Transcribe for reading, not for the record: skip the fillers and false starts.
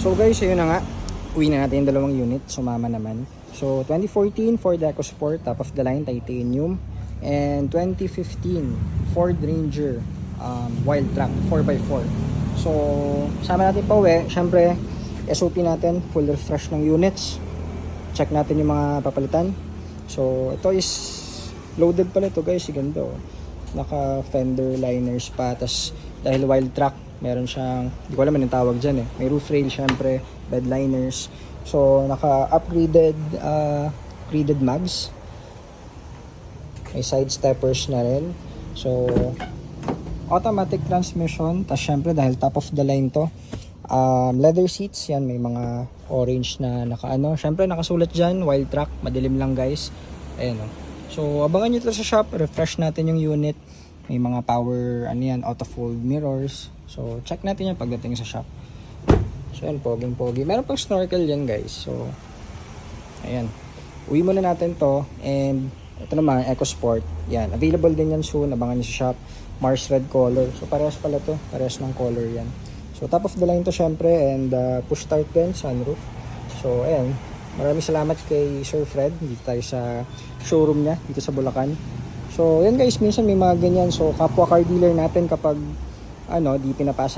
So guys, ayun na nga. Uwi na natin yung dalawang unit. Sumama naman. So 2014 Ford EcoSport, top of the line, titanium. And 2015 Ford Ranger Wildtrak 4x4. So sama natin pa uwi. Syempre SOP natin, full refresh ng units. Check natin yung mga papalitan. So ito is loaded pala ito guys, ganda oh. Naka fender liners pa, tas dahil Wildtrak meron siyang, hindi ko alam anong tawag dyan eh, may roof rail syempre, bed liners. So naka upgraded graded mags, may side steppers na rin. So automatic transmission, tas syempre dahil top of the line to, leather seats yan, may mga orange na nakaano, syempre nakasulat dyan Wildtrak, madilim lang guys, ayan oh. So abangan nyo ito sa shop, refresh natin yung unit, may mga power ano yan, auto fold mirrors. So check natin yan pagdating sa shop. So yan, pogi. Meron pang snorkel yan guys. So ayan, uwi muna natin to. And ito naman, EcoSport, yan, available din yan soon, abangan nyo sa shop. Mars red color, so parehas pala to, parehas ng color yan. So top of the line to syempre, and push start din, sunroof. So ayan, maraming salamat kay Sir Fred, dito tayo sa showroom niya dito sa Bulacan. So yan guys, minsan may mga ganyan. So kapwa car dealer natin kapag ano, di pinapasa